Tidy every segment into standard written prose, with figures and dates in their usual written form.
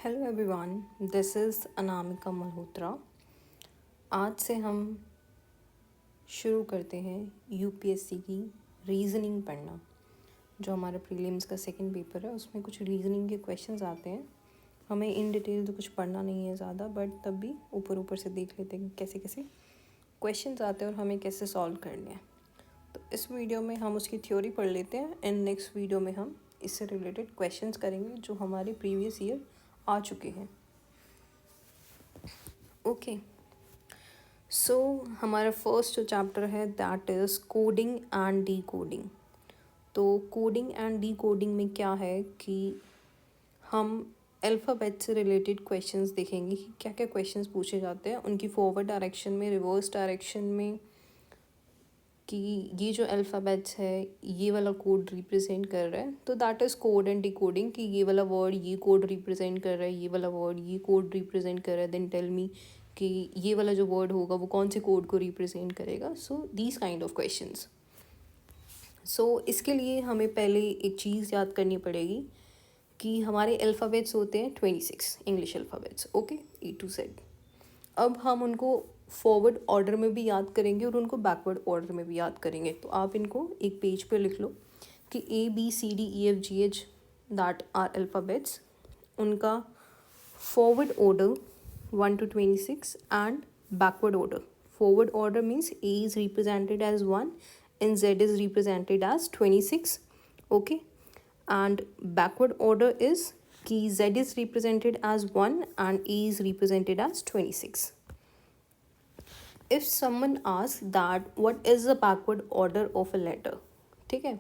Hello everyone, this is Anamika Malhotra. आज से हम शुरू करते हैं यूपीएससी की रीज़निंग पढ़ना। जो हमारा प्रीलिम्स का सेकंड पेपर है उसमें कुछ रीज़निंग के क्वेश्चंस आते हैं। हमें इन डिटेल तो कुछ पढ़ना नहीं है ज़्यादा, बट तब भी ऊपर ऊपर से देख लेते हैं कैसे कैसे क्वेश्चंस आते हैं और हमें कैसे सॉल्व करने हैं। तो इस वीडियो में हम उसकी थ्योरी पढ़ लेते हैं एंड नेक्स्ट वीडियो में हम इससे रिलेटेड क्वेश्चंस करेंगे जो हमारे प्रीवियस ईयर आ चुके हैं। ओके, सो हमारा फर्स्ट जो चैप्टर है that is coding and D coding. तो कोडिंग एंड डी कोडिंग में क्या है कि हम अल्फ़ाबेट से रिलेटेड क्वेश्चंस देखेंगे कि क्या क्या क्वेश्चंस पूछे जाते हैं उनकी फॉरवर्ड डायरेक्शन में, रिवर्स डायरेक्शन में, कि ये जो अल्फ़ाबेट्स है ये वाला कोड रिप्रेजेंट कर रहा है। तो that is code and decoding कि ये वाला वर्ड ये कोड रिप्रेजेंट कर रहा है, ये वाला वर्ड ये कोड रिप्रेजेंट कर रहा है। देन टेल मी कि ये वाला जो वर्ड होगा वो कौन से कोड को रिप्रेजेंट करेगा। So these kind of questions. So इसके लिए हमें पहले एक चीज़ याद करनी पड़ेगी कि हमारे अल्फ़ाबेट्स होते हैं 26 English alphabets. Okay, A to Z। अब हम उनको फॉरवर्ड ऑर्डर में भी याद करेंगे और उनको बैकवर्ड ऑर्डर में भी याद करेंगे। तो आप इनको एक पेज पे लिख लो कि ABCDEFGH दैट आर अल्फ़ाबेट्स, उनका forward order 1 to 26 and backward order. Forward order means A is represented as 1 and Z is represented as 26. Okay, and backward order is कि Z is represented as 1 and A is represented as 26. If someone asks that what is the backward order of a letter, ठीक है,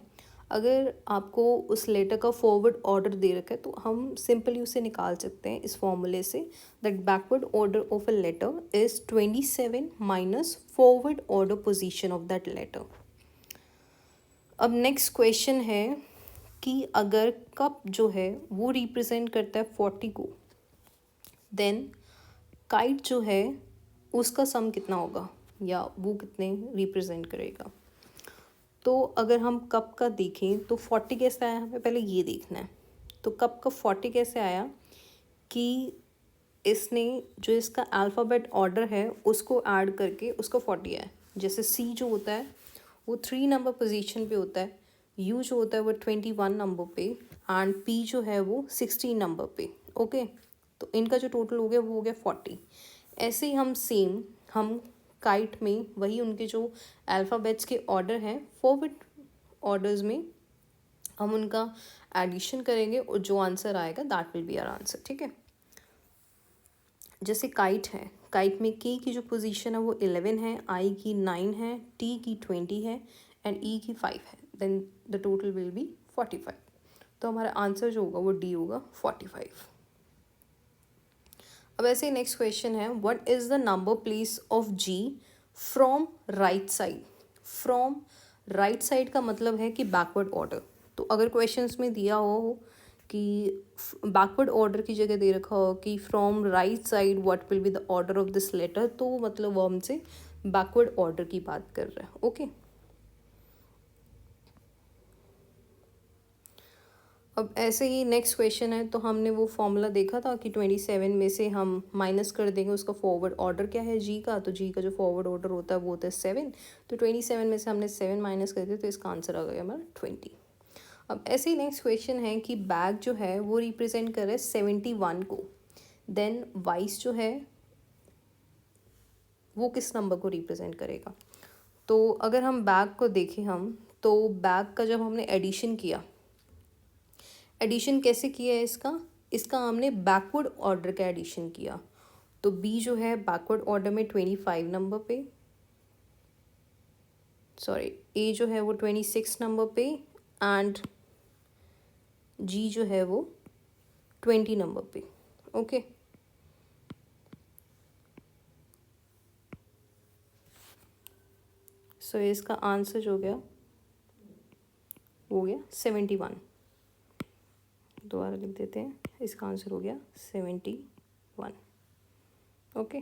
अगर आपको उस letter का forward order दे रखा है तो हम सिंपली उसे निकाल सकते हैं इस फॉर्मूले से that backward order of a letter is 27 minus forward order position of that letter. अब नेक्स्ट क्वेश्चन है कि अगर कप जो है वो रिप्रेजेंट करता है 40 को, देन काइट जो है उसका सम कितना होगा या वो कितने रिप्रेजेंट करेगा। तो अगर हम कप का देखें तो 40 कैसे आया, हमें पहले ये देखना है। तो कप का 40 कैसे आया कि इसने जो इसका अल्फ़ाबेट ऑर्डर है उसको ऐड करके उसका 40 आया। जैसे सी जो होता है वो 3 नंबर पोजीशन पे होता है, यू जो होता है वो 21 नंबर पे एंड पी जो है वो 16 नंबर पे। ओके, तो इनका जो टोटल हो गया वो हो गया 40। ऐसे ही हम काइट में वही उनके जो अल्फ़ाबेट्स के ऑर्डर हैं फॉरवर्ड ऑर्डर्स में हम उनका एडिशन करेंगे और जो आंसर आएगा that will be our answer. ठीक है, जैसे काइट है, काइट में के की जो पोजीशन है वो 11 है, आई की 9 है, टी की 20 है एंड ई की 5 है। Then the total will be 45। तो हमारा आंसर जो होगा वो डी होगा 45। अब ऐसे नेक्स्ट क्वेश्चन है what is the number place of G from right side. From right side का मतलब है कि बैकवर्ड ऑर्डर। तो अगर क्वेश्चंस में दिया हो कि बैकवर्ड ऑर्डर की जगह दे रखा हो कि from right side what will be the order of this letter, तो मतलब वो हमसे बैकवर्ड ऑर्डर की बात कर रहा है। ओके, अब ऐसे ही नेक्स्ट क्वेश्चन है। तो हमने वो फॉर्मूला देखा था कि 27 में से हम माइनस कर देंगे उसका फॉरवर्ड ऑर्डर क्या है जी का। तो जी का जो फॉरवर्ड ऑर्डर होता है वो होता है 7। तो 27 में से हमने 7 माइनस कर दिया तो इसका आंसर आ गया हमारा 20। अब ऐसे ही नेक्स्ट क्वेश्चन है कि बैग जो है वो रिप्रेजेंट कर रहा है 71 को, देन वाइस जो है वो किस नंबर को रिप्रेजेंट करेगा। तो अगर हम बैग को देखें तो बैग का जब हमने एडिशन किया, एडिशन कैसे किया है इसका हमने बैकवर्ड ऑर्डर का एडिशन किया। तो बी जो है बैकवर्ड ऑर्डर में 25 नंबर पे, सॉरी ए जो है वो 26 नंबर पे एंड जी जो है वो 20 नंबर पे। ओके, सो इसका आंसर जो हो गया 71। दोबारा लिख देते हैं, इसका आंसर हो गया 71। ओके।